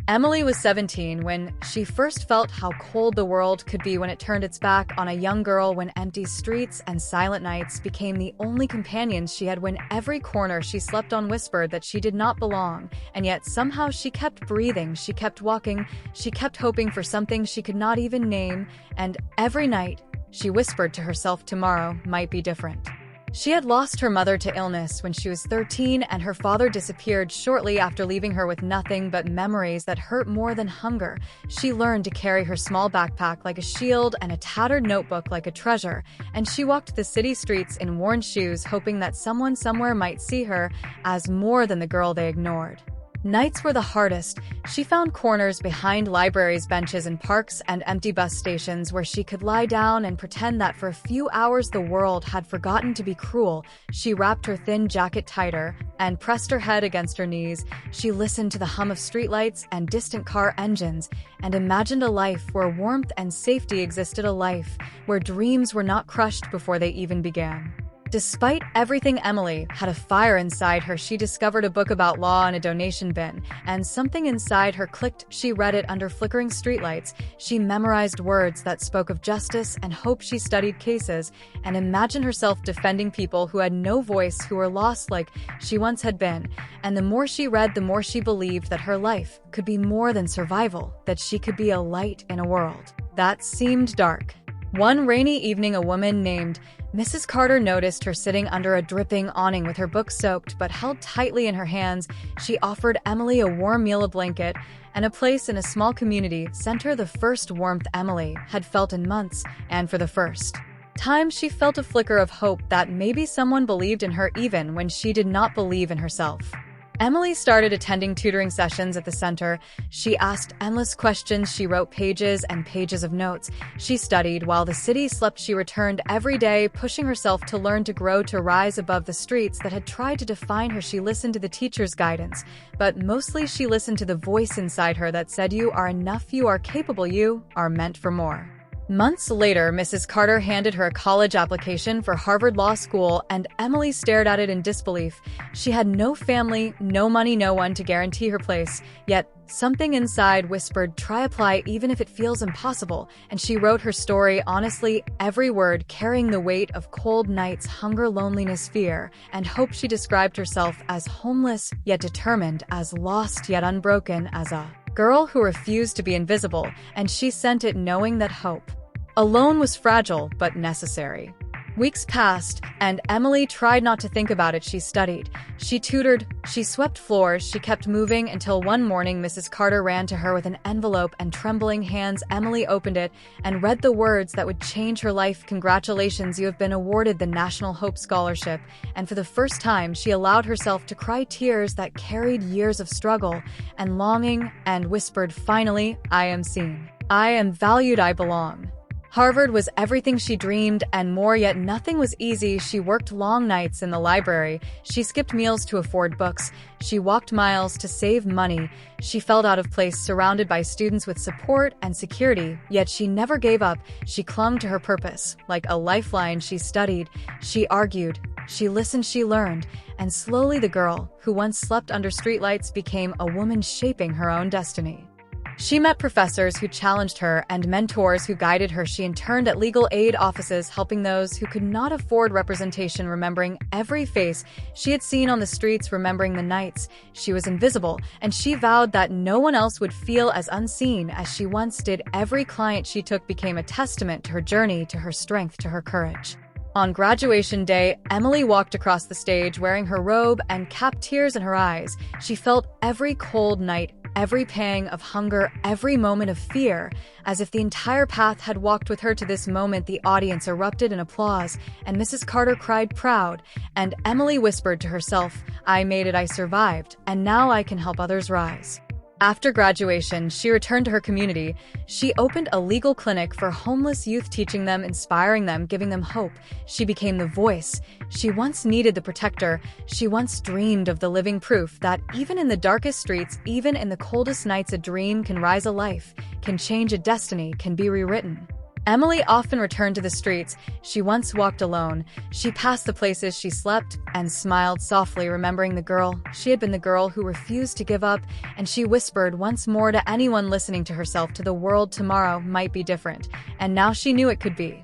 Emily was 17 when she first felt how cold the world could be when it turned its back on a young girl, when empty streets and silent nights became the only companions she had, when every corner she slept on whispered that she did not belong, and yet somehow she kept breathing, she kept walking, she kept hoping for something she could not even name, and every night she whispered to herself tomorrow might be different. She had lost her mother to illness when she was 13, and her father disappeared shortly after, leaving her with nothing but memories that hurt more than hunger. She learned to carry her small backpack like a shield and a tattered notebook like a treasure, and she walked the city streets in worn shoes, hoping that someone somewhere might see her as more than the girl they ignored. Nights were the hardest. She found corners behind libraries, benches, and parks, and empty bus stations where she could lie down and pretend that for a few hours the world had forgotten to be cruel. She wrapped her thin jacket tighter and pressed her head against her knees. She listened to the hum of streetlights and distant car engines and imagined a life where warmth and safety existed, a life where dreams were not crushed before they even began. Despite everything, Emily had a fire inside her. She discovered a book about law in a donation bin, and something inside her clicked. She read it under flickering streetlights. She memorized words that spoke of justice and hope. She studied cases and imagined herself defending people who had no voice, who were lost like she once had been. And the more she read, the more she believed that her life could be more than survival, that she could be a light in a world that seemed dark. One rainy evening, a woman named Mrs. Carter noticed her sitting under a dripping awning with her book soaked but held tightly in her hands. She offered Emily a warm meal, a blanket, and a place in a small community center, the first warmth Emily had felt in months, and for the first time she felt a flicker of hope that maybe someone believed in her even when she did not believe in herself. Emily started attending tutoring sessions at the center. She asked endless questions. She wrote pages and pages of notes. She studied while the city slept. She returned every day, pushing herself to learn, to grow, to rise above the streets that had tried to define her. She listened to the teacher's guidance, but mostly she listened to the voice inside her that said, "You are enough, you are capable, you are meant for more." Months later, Mrs. Carter handed her a college application for Harvard Law School, and Emily stared at it in disbelief. She had no family, no money, no one to guarantee her place. Yet, something inside whispered, "Try, apply, even if it feels impossible." And she wrote her story honestly, every word carrying the weight of cold nights, hunger, loneliness, fear, and hope. She described herself as homeless, yet determined, as lost, yet unbroken, as a girl who refused to be invisible, and she sent it knowing that hope alone was fragile but necessary. Weeks passed, and Emily tried not to think about it. She studied, she tutored, she swept floors, she kept moving until one morning Mrs. Carter ran to her with an envelope and trembling hands. Emily opened it and read the words that would change her life. "Congratulations, you have been awarded the National Hope Scholarship." And for the first time, she allowed herself to cry tears that carried years of struggle and longing, and whispered, "Finally, I am seen. I am valued, I belong." Harvard was everything she dreamed and more, yet nothing was easy. She worked long nights in the library. She skipped meals to afford books. She walked miles to save money. She felt out of place, surrounded by students with support and security, yet she never gave up. She clung to her purpose like a lifeline. She studied, she argued, she listened, she learned, and slowly the girl who once slept under streetlights became a woman shaping her own destiny. She met professors who challenged her and mentors who guided her. She interned at legal aid offices, helping those who could not afford representation, remembering every face she had seen on the streets, remembering the nights she was invisible, and she vowed that no one else would feel as unseen as she once did. Every client she took became a testament to her journey, to her strength, to her courage. On graduation day, Emily walked across the stage wearing her robe and cap, tears in her eyes. She felt every cold night, every pang of hunger, every moment of fear, as if the entire path had walked with her to this moment. The audience erupted in applause, and Mrs. Carter cried proud, and Emily whispered to herself, "I made it, I survived, and now I can help others rise." After graduation, she returned to her community. She opened a legal clinic for homeless youth, teaching them, inspiring them, giving them hope. She became the voice she once needed, the protector she once dreamed of, the living proof that even in the darkest streets, even in the coldest nights, a dream can rise, a life can change, a destiny can be rewritten. Emily often returned to the streets she once walked alone. She passed the places she slept and smiled softly, remembering the girl. She had been the girl who refused to give up, and she whispered once more to anyone listening to herself, to the world, tomorrow might be different. And now she knew it could be.